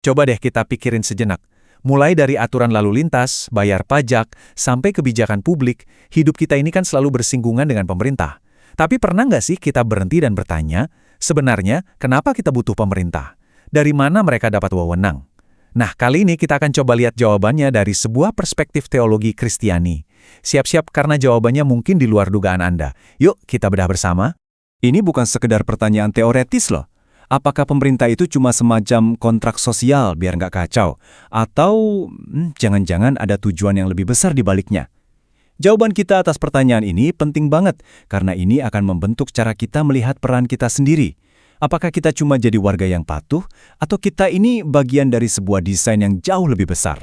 Coba deh kita pikirin sejenak. Mulai dari aturan lalu lintas, bayar pajak, sampai kebijakan publik, hidup kita ini kan selalu bersinggungan dengan pemerintah. Tapi pernah nggak sih kita berhenti dan bertanya, sebenarnya kenapa kita butuh pemerintah? Dari mana mereka dapat wewenang? Nah, kali ini kita akan coba lihat jawabannya dari sebuah perspektif teologi Kristiani. Siap-siap karena jawabannya mungkin di luar dugaan Anda. Yuk, kita bedah bersama. Ini bukan sekedar pertanyaan teoretis loh. Apakah pemerintah itu cuma semacam kontrak sosial biar nggak kacau? Atau jangan-jangan ada tujuan yang lebih besar di baliknya? Jawaban kita atas pertanyaan ini penting banget, karena ini akan membentuk cara kita melihat peran kita sendiri. Apakah kita cuma jadi warga yang patuh, atau kita ini bagian dari sebuah desain yang jauh lebih besar?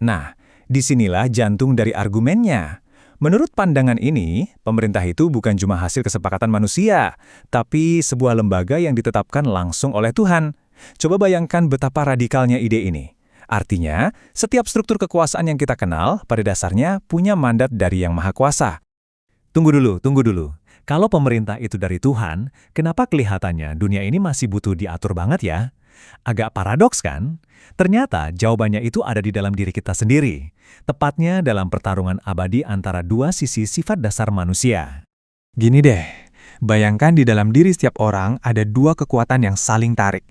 Nah, disinilah jantung dari argumennya. Menurut pandangan ini, pemerintah itu bukan cuma hasil kesepakatan manusia, tapi sebuah lembaga yang ditetapkan langsung oleh Tuhan. Coba bayangkan betapa radikalnya ide ini. Artinya, setiap struktur kekuasaan yang kita kenal pada dasarnya punya mandat dari Yang Maha Kuasa. Tunggu dulu. Kalau pemerintah itu dari Tuhan, kenapa kelihatannya dunia ini masih butuh diatur banget ya? Agak paradoks kan? Ternyata jawabannya itu ada di dalam diri kita sendiri. Tepatnya dalam pertarungan abadi antara dua sisi sifat dasar manusia. Gini deh, bayangkan di dalam diri setiap orang ada dua kekuatan yang saling tarik.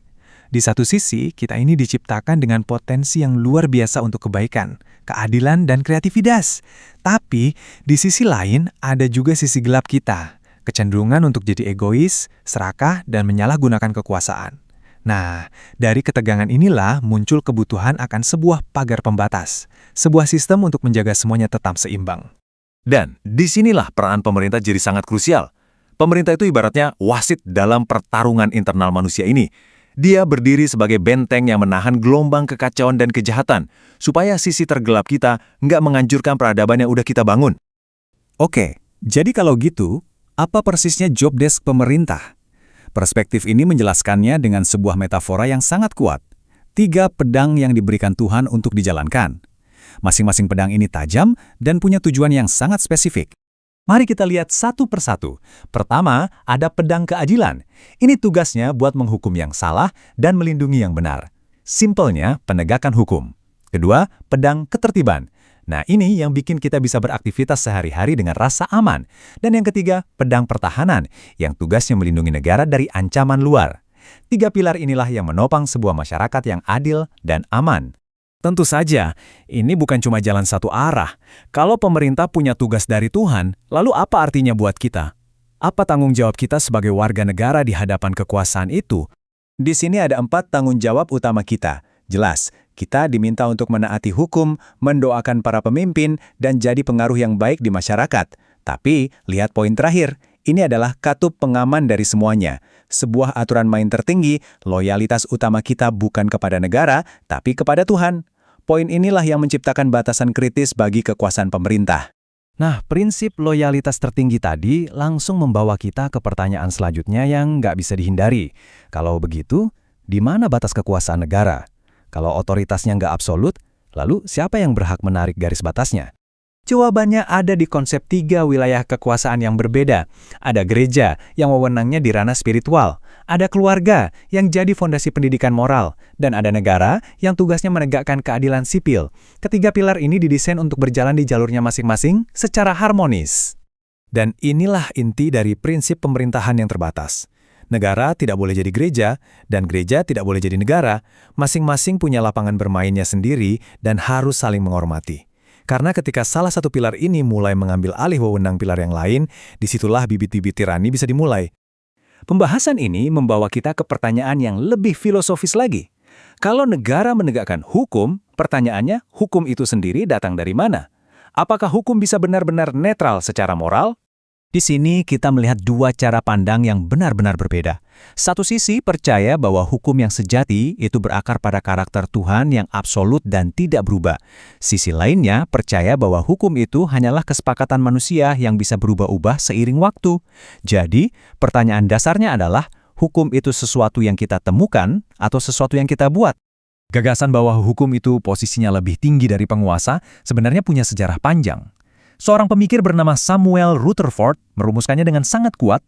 Di satu sisi, kita ini diciptakan dengan potensi yang luar biasa untuk kebaikan, keadilan, dan kreativitas. Tapi, di sisi lain ada juga sisi gelap kita, kecenderungan untuk jadi egois, serakah, dan menyalahgunakan kekuasaan. Nah, dari ketegangan inilah muncul kebutuhan akan sebuah pagar pembatas, sebuah sistem untuk menjaga semuanya tetap seimbang. Dan disinilah peran pemerintah jadi sangat krusial. Pemerintah itu ibaratnya wasit dalam pertarungan internal manusia ini. Dia berdiri sebagai benteng yang menahan gelombang kekacauan dan kejahatan, supaya sisi tergelap kita nggak menghancurkan peradaban yang udah kita bangun. Oke, jadi kalau gitu, apa persisnya job desk pemerintah? Perspektif ini menjelaskannya dengan sebuah metafora yang sangat kuat. 3 pedang yang diberikan Tuhan untuk dijalankan. Masing-masing pedang ini tajam dan punya tujuan yang sangat spesifik. Mari kita lihat satu persatu. Pertama, ada pedang keadilan. Ini tugasnya buat menghukum yang salah dan melindungi yang benar. Simpelnya, penegakan hukum. Kedua, pedang ketertiban. Nah, ini yang bikin kita bisa beraktivitas sehari-hari dengan rasa aman. Dan yang ketiga, pedang pertahanan, yang tugasnya melindungi negara dari ancaman luar. 3 pilar inilah yang menopang sebuah masyarakat yang adil dan aman. Tentu saja, ini bukan cuma jalan satu arah. Kalau pemerintah punya tugas dari Tuhan, lalu apa artinya buat kita? Apa tanggung jawab kita sebagai warga negara di hadapan kekuasaan itu? Di sini ada 4 tanggung jawab utama kita. Jelas, kita diminta untuk menaati hukum, mendoakan para pemimpin, dan jadi pengaruh yang baik di masyarakat. Tapi, lihat poin terakhir. Ini adalah katup pengaman dari semuanya. Sebuah aturan main tertinggi, loyalitas utama kita bukan kepada negara, tapi kepada Tuhan. Poin inilah yang menciptakan batasan kritis bagi kekuasaan pemerintah. Nah, prinsip loyalitas tertinggi tadi langsung membawa kita ke pertanyaan selanjutnya yang nggak bisa dihindari. Kalau begitu, di mana batas kekuasaan negara? Kalau otoritasnya nggak absolut, lalu siapa yang berhak menarik garis batasnya? Jawabannya ada di konsep 3 wilayah kekuasaan yang berbeda. Ada gereja yang wewenangnya di ranah spiritual, ada keluarga yang jadi fondasi pendidikan moral, dan ada negara yang tugasnya menegakkan keadilan sipil. Ketiga pilar ini didesain untuk berjalan di jalurnya masing-masing secara harmonis. Dan inilah inti dari prinsip pemerintahan yang terbatas. Negara tidak boleh jadi gereja, dan gereja tidak boleh jadi negara. Masing-masing punya lapangan bermainnya sendiri dan harus saling menghormati. Karena ketika salah satu pilar ini mulai mengambil alih wewenang pilar yang lain, disitulah bibit-bibit tirani bisa dimulai. Pembahasan ini membawa kita ke pertanyaan yang lebih filosofis lagi. Kalau negara menegakkan hukum, pertanyaannya, hukum itu sendiri datang dari mana? Apakah hukum bisa benar-benar netral secara moral? Di sini kita melihat 2 cara pandang yang benar-benar berbeda. Satu sisi percaya bahwa hukum yang sejati itu berakar pada karakter Tuhan yang absolut dan tidak berubah. Sisi lainnya percaya bahwa hukum itu hanyalah kesepakatan manusia yang bisa berubah-ubah seiring waktu. Jadi, pertanyaan dasarnya adalah, hukum itu sesuatu yang kita temukan atau sesuatu yang kita buat? Gagasan bahwa hukum itu posisinya lebih tinggi dari penguasa sebenarnya punya sejarah panjang. Seorang pemikir bernama Samuel Rutherford merumuskannya dengan sangat kuat,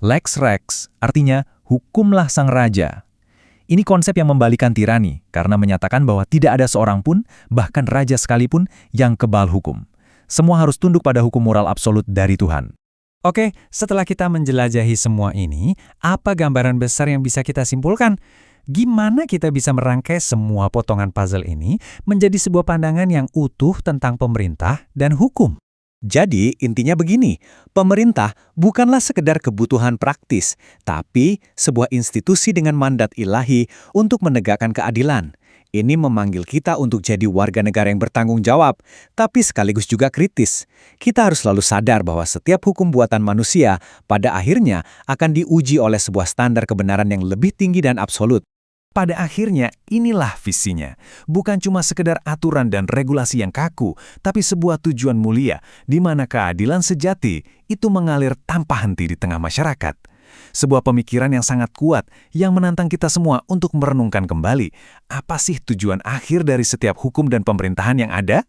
Lex Rex, artinya hukumlah sang raja. Ini konsep yang membalikan tirani, karena menyatakan bahwa tidak ada seorang pun, bahkan raja sekalipun, yang kebal hukum. Semua harus tunduk pada hukum moral absolut dari Tuhan. Oke, setelah kita menjelajahi semua ini, apa gambaran besar yang bisa kita simpulkan? Gimana kita bisa merangkai semua potongan puzzle ini menjadi sebuah pandangan yang utuh tentang pemerintah dan hukum? Jadi, intinya begini, pemerintah bukanlah sekedar kebutuhan praktis, tapi sebuah institusi dengan mandat ilahi untuk menegakkan keadilan. Ini memanggil kita untuk jadi warga negara yang bertanggung jawab, tapi sekaligus juga kritis. Kita harus selalu sadar bahwa setiap hukum buatan manusia pada akhirnya akan diuji oleh sebuah standar kebenaran yang lebih tinggi dan absolut. Pada akhirnya, inilah visinya. Bukan cuma sekedar aturan dan regulasi yang kaku, tapi sebuah tujuan mulia, di mana keadilan sejati itu mengalir tanpa henti di tengah masyarakat. Sebuah pemikiran yang sangat kuat, yang menantang kita semua untuk merenungkan kembali, apa sih tujuan akhir dari setiap hukum dan pemerintahan yang ada?